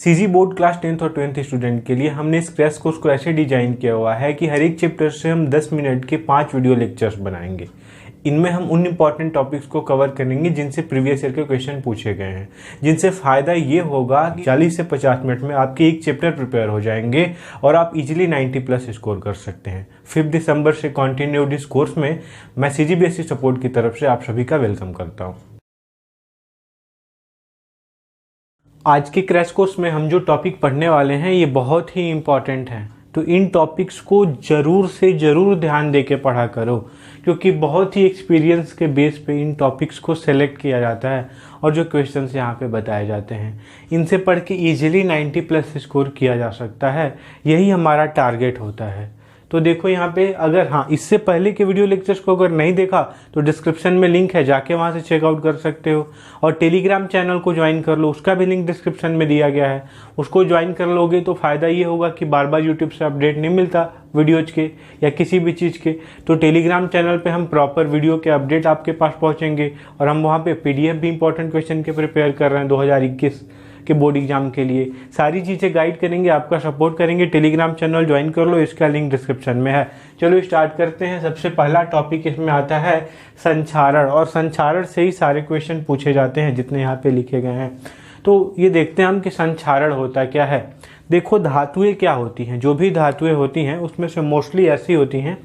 CG board class 10th और 12th student के लिए हमने इस क्रैश कोर्स को ऐसे डिजाइन किया हुआ है कि हर एक चैप्टर से हम 10 मिनट के 5 वीडियो लेक्चर्स बनाएंगे। इनमें हम उन इंपॉर्टेंट टॉपिक्स को कवर करेंगे जिनसे प्रीवियस ईयर के क्वेश्चन पूछे गए हैं, जिनसे फ़ायदा ये होगा कि 40 से 50 मिनट में आपके एक चैप्टर प्रिपेयर हो जाएंगे और आप इजीली 90+ स्कोर कर सकते हैं। 5 दिसंबर से कंटिन्यूड इस कोर्स में मैं सीजीबीएसई सपोर्ट की तरफ से आप सभी का वेलकम करता हूँ। आज के क्रैश कोर्स में हम जो टॉपिक पढ़ने वाले हैं ये बहुत ही इम्पॉर्टेंट हैं, तो इन टॉपिक्स को ज़रूर से ज़रूर ध्यान दे के पढ़ा करो, क्योंकि बहुत ही एक्सपीरियंस के बेस पे इन टॉपिक्स को सेलेक्ट किया जाता है और जो क्वेश्चंस यहाँ पे बताए जाते हैं इनसे पढ़ के ईजिली 90+ स्कोर किया जा सकता है। यही हमारा टारगेट होता है। तो देखो यहाँ पे अगर इससे पहले के वीडियो लेक्चर्स को अगर नहीं देखा तो डिस्क्रिप्शन में लिंक है, जाके वहाँ से चेकआउट कर सकते हो। और टेलीग्राम चैनल को ज्वाइन कर लो, उसका भी लिंक डिस्क्रिप्शन में दिया गया है। उसको ज्वाइन कर लोगे तो फ़ायदा ये होगा कि बार बार यूट्यूब से अपडेट नहीं मिलता वीडियोज़ के या किसी भी चीज़ के, तो टेलीग्राम चैनल पे हम प्रॉपर वीडियो के अपडेट आपके पास पहुँचेंगे। और हम वहाँ पे PDF भी इंपॉर्टेंट क्वेश्चन के प्रिपेयर कर रहे हैं 2021 के बोर्ड एग्जाम के लिए। सारी चीज़ें गाइड करेंगे, आपका सपोर्ट करेंगे। टेलीग्राम चैनल ज्वाइन कर लो, इसका लिंक डिस्क्रिप्शन में है। चलो स्टार्ट करते हैं। सबसे पहला टॉपिक इसमें आता है संक्षारण, और संक्षारण से ही सारे क्वेश्चन पूछे जाते हैं जितने यहाँ पे लिखे गए हैं। तो ये देखते हैं हम कि संक्षारण होता क्या है। देखो धातुएं क्या होती हैं, जो भी धातुएं होती हैं उसमें से मोस्टली ऐसी होती हैं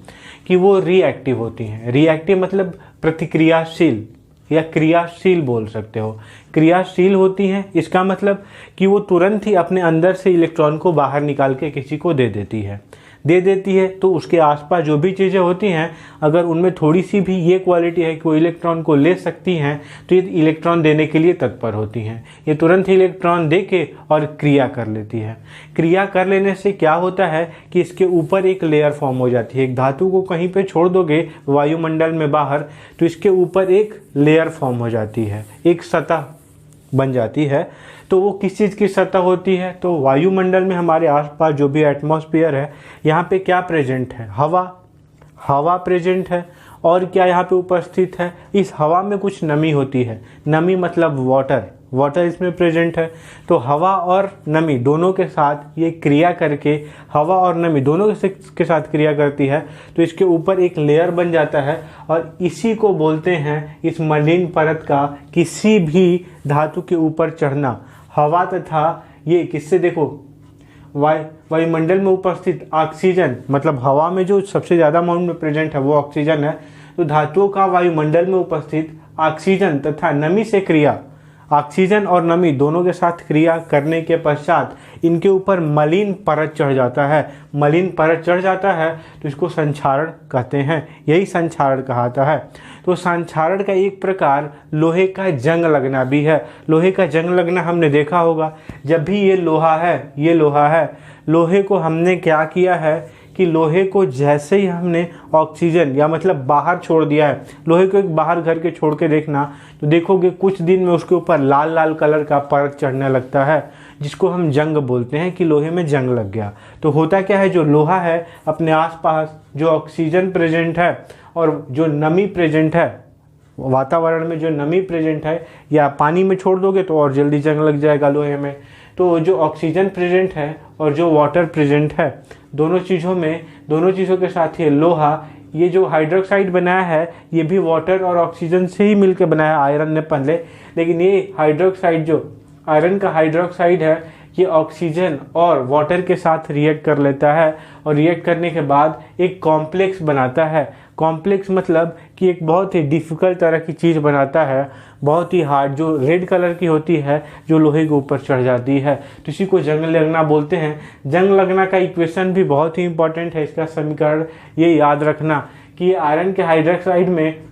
कि वो रिएक्टिव होती हैं। रिएक्टिव मतलब प्रतिक्रियाशील या क्रियाशील बोल सकते हो। क्रियाशील होती हैं, इसका मतलब कि वो तुरंत ही अपने अंदर से इलेक्ट्रॉन को बाहर निकाल के किसी को दे देती है। तो उसके आसपास जो भी चीज़ें होती हैं अगर उनमें थोड़ी सी भी ये क्वालिटी है कि वो इलेक्ट्रॉन को ले सकती हैं तो ये इलेक्ट्रॉन देने के लिए तत्पर होती हैं। ये तुरंत ही इलेक्ट्रॉन दे के और क्रिया कर लेती है। क्रिया कर लेने से क्या होता है कि इसके ऊपर एक लेयर फॉर्म हो जाती है। एक धातु को कहीं पे छोड़ दोगे वायुमंडल में बाहर तो इसके ऊपर एक लेयर फॉर्म हो जाती है, एक सतह बन जाती है। तो वो किस चीज़ की सतह होती है? तो वायुमंडल में हमारे आसपास जो भी एटमॉस्फेयर है यहाँ पे क्या प्रेजेंट है? हवा प्रेजेंट है। और क्या यहाँ पे उपस्थित है? इस हवा में कुछ नमी होती है। नमी मतलब वाटर इसमें प्रेजेंट है। तो हवा और नमी दोनों के साथ ये क्रिया करके, हवा और नमी दोनों के साथ क्रिया करती है तो इसके ऊपर एक लेयर बन जाता है। और इसी को बोलते हैं, इस मलिन परत का किसी भी धातु के ऊपर चढ़ना। हवा तथा ये किससे, देखो वायुमंडल में उपस्थित ऑक्सीजन, मतलब हवा में जो सबसे ज़्यादा अमाउंट में प्रेजेंट है वो ऑक्सीजन है। तो धातुओं का वायुमंडल में उपस्थित ऑक्सीजन तथा नमी से क्रिया, ऑक्सीजन और नमी दोनों के साथ क्रिया करने के पश्चात इनके ऊपर मलिन परत चढ़ जाता है। मलिन परत चढ़ जाता है तो इसको संक्षारण कहते हैं। यही संक्षारण कहलाता है। तो संक्षारण का एक प्रकार लोहे का जंग लगना भी है। लोहे का जंग लगना हमने देखा होगा। जब भी ये लोहा है, लोहे को हमने क्या किया है कि लोहे को जैसे ही हमने ऑक्सीजन या मतलब बाहर छोड़ दिया है, लोहे को एक बाहर घर के छोड़ के देखना तो देखोगे कुछ दिन में उसके ऊपर लाल लाल कलर का परत चढ़ने लगता है, जिसको हम जंग बोलते हैं कि लोहे में जंग लग गया। तो होता क्या है, जो लोहा है अपने आसपास जो ऑक्सीजन प्रेजेंट है और जो नमी प्रेजेंट है, वातावरण में जो नमी प्रेजेंट है या पानी में छोड़ दोगे तो और जल्दी जंग लग जाएगा लोहे में। तो जो ऑक्सीजन प्रेजेंट है और जो वाटर प्रेजेंट है, दोनों चीज़ों के साथ ये लोहा, ये जो हाइड्रोक्साइड बनाया है ये भी वाटर और ऑक्सीजन से ही मिलकर बनाया आयरन ने पहले। लेकिन ये हाइड्रोक्साइड, जो आयरन का हाइड्रोक्साइड है, ये ऑक्सीजन और वाटर के साथ रिएक्ट कर लेता है और रिएक्ट करने के बाद एक कॉम्प्लेक्स बनाता है। कॉम्प्लेक्स मतलब कि एक बहुत ही डिफ़िकल्ट तरह की चीज़ बनाता है, बहुत ही हार्ड, जो रेड कलर की होती है, जो लोहे के ऊपर चढ़ जाती है। तो इसी को जंग लगना बोलते हैं। जंग लगना का इक्वेशन भी बहुत ही इंपॉर्टेंट है। इसका समीकरण ये याद रखना कि आयरन के हाइड्रोक्साइड में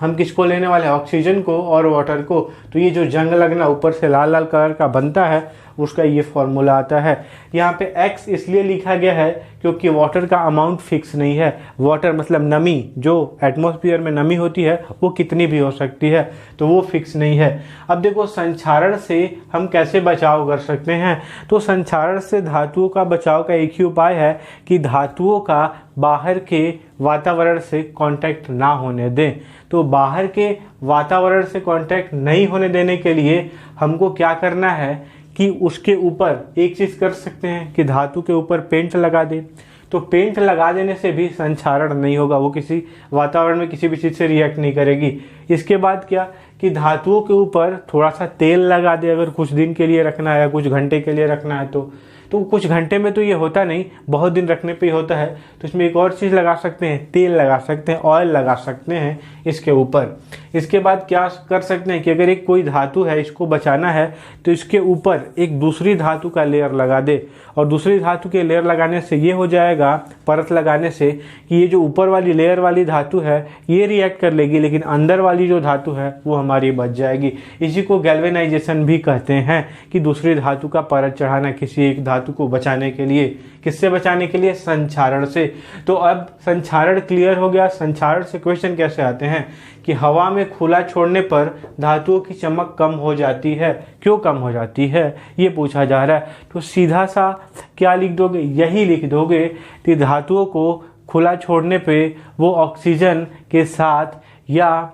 हम किसको लेने वाले हैं, ऑक्सीजन को और वाटर को। तो ये जो जंग लगना ऊपर से लाल लाल कलर का बनता है उसका ये फॉर्मूला आता है। यहाँ पे X इसलिए लिखा गया है क्योंकि वाटर का अमाउंट फिक्स नहीं है। वाटर मतलब नमी, जो एटमॉस्फेयर में नमी होती है वो कितनी भी हो सकती है, तो वो फिक्स नहीं है। अब देखो संक्षारण से हम कैसे बचाव कर सकते हैं। तो संक्षारण से धातुओं का बचाव का एक ही उपाय है कि धातुओं का बाहर के वातावरण से कांटेक्ट ना होने दें। तो बाहर के वातावरण से कांटेक्ट नहीं होने देने के लिए हमको क्या करना है कि उसके ऊपर एक चीज़ कर सकते हैं कि धातु के ऊपर पेंट लगा दें। तो पेंट लगा देने से भी संक्षारण नहीं होगा, वो किसी वातावरण में किसी भी चीज़ से रिएक्ट नहीं करेगी। इसके बाद क्या कि धातुओं के ऊपर थोड़ा सा तेल लगा दे, अगर कुछ दिन के लिए रखना है या कुछ घंटे के लिए रखना है तो कुछ घंटे में तो ये होता नहीं, बहुत दिन रखने पे ही होता है। तो इसमें एक और चीज़ लगा सकते हैं, तेल लगा सकते हैं, ऑयल लगा सकते हैं इसके ऊपर। इसके बाद क्या कर सकते हैं कि अगर एक कोई धातु है, इसको बचाना है तो इसके ऊपर एक दूसरी धातु का लेयर लगा दे, और दूसरी धातु के लेयर लगाने से ये हो जाएगा, परत लगाने से, कि ये जो ऊपर वाली लेयर वाली धातु है ये रिएक्ट कर लेगी, लेकिन अंदर वाली जो धातु है वो हमारी बच जाएगी। इसी को गैल्वेनाइजेशन भी कहते हैं, कि दूसरी धातु का परत चढ़ाना किसी एक धातु को बचाने के लिए। किससे बचाने के लिए? संक्षारण से। तो अब संक्षारण क्लियर हो गया। संक्षारण से क्वेश्चन कैसे आते हैं कि हवा में खुला छोड़ने पर धातुओं की चमक कम हो जाती है। क्यों कम हो जाती है ये पूछा जा रहा है। तो सीधा सा क्या लिख दोगे? यही लिख दोगे कि धातुओं को खुला छोड़ने पे वो ऑक्सीजन के साथ या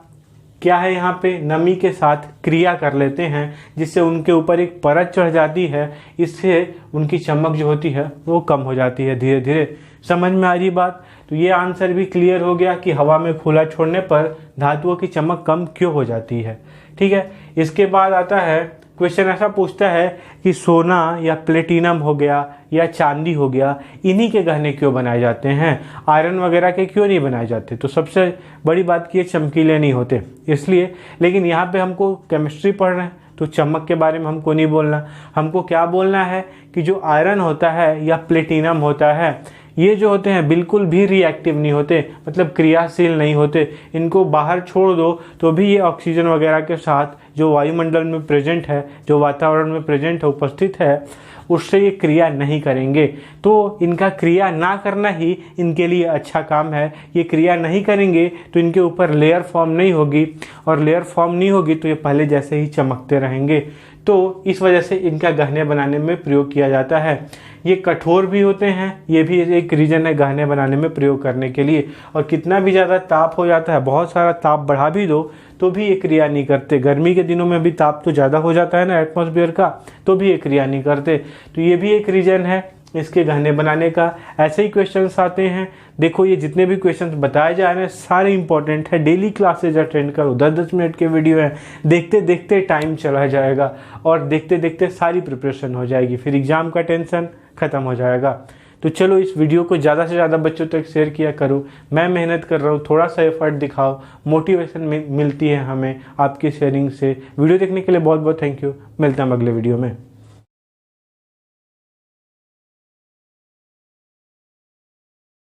क्या है यहाँ पे नमी के साथ क्रिया कर लेते हैं, जिससे उनके ऊपर एक परत चढ़ जाती है। इससे उनकी चमक जो होती है वो कम हो जाती है धीरे धीरे। समझ में आ रही बात? तो ये आंसर भी क्लियर हो गया कि हवा में खुला छोड़ने पर धातुओं की चमक कम क्यों हो जाती है। ठीक है। इसके बाद आता है क्वेश्चन, ऐसा पूछता है कि सोना या प्लेटिनम हो गया या चांदी हो गया, इन्हीं के गहने क्यों बनाए जाते हैं, आयरन वगैरह के क्यों नहीं बनाए जाते? तो सबसे बड़ी बात कि ये चमकीले नहीं होते इसलिए। लेकिन यहाँ पे हमको केमिस्ट्री पढ़ रहे हैं तो चमक के बारे में हमको नहीं बोलना। हमको क्या बोलना है कि जो आयरन होता है या प्लेटिनम होता है, ये जो होते हैं बिल्कुल भी रिएक्टिव नहीं होते, मतलब क्रियाशील नहीं होते। इनको बाहर छोड़ दो तो भी ये ऑक्सीजन वगैरह के साथ जो वायुमंडल में प्रेजेंट है, जो वातावरण में प्रेजेंट है, उपस्थित है, उससे ये क्रिया नहीं करेंगे। तो इनका क्रिया ना करना ही इनके लिए अच्छा काम है। ये क्रिया नहीं करेंगे तो इनके ऊपर लेयर फॉर्म नहीं होगी, और लेयर फॉर्म नहीं होगी तो ये पहले जैसे ही चमकते रहेंगे। तो इस वजह से इनका गहने बनाने में प्रयोग किया जाता है। ये कठोर भी होते हैं, ये भी एक रीजन है गहने बनाने में प्रयोग करने के लिए। और कितना भी ज़्यादा ताप हो जाता है, बहुत सारा ताप बढ़ा भी दो तो भी ये क्रिया नहीं करते। गर्मी के दिनों में भी ताप तो ज़्यादा हो जाता है ना एटमॉस्फेयर का, तो भी ये क्रिया नहीं करते। तो ये भी एक रीजन है इसके गहने बनाने का। ऐसे ही क्वेश्चंस आते हैं। देखो ये जितने भी क्वेश्चंस बताए जा रहे हैं सारे इंपॉर्टेंट है। डेली क्लासेज अटेंड करो, 10-10 मिनट के वीडियो हैं। देखते देखते टाइम चला जाएगा और देखते देखते सारी प्रिपरेशन हो जाएगी, फिर एग्जाम का टेंशन ख़त्म हो जाएगा। तो चलो इस वीडियो को ज़्यादा से ज़्यादा बच्चों तक शेयर किया करो। मैं मेहनत कर रहा हूँ, थोड़ा सा एफर्ट दिखाओ, मोटिवेशन मिलती है हमें आपकी शेयरिंग से। वीडियो देखने के लिए बहुत बहुत थैंक यू। मिलते हैं अगले वीडियो में।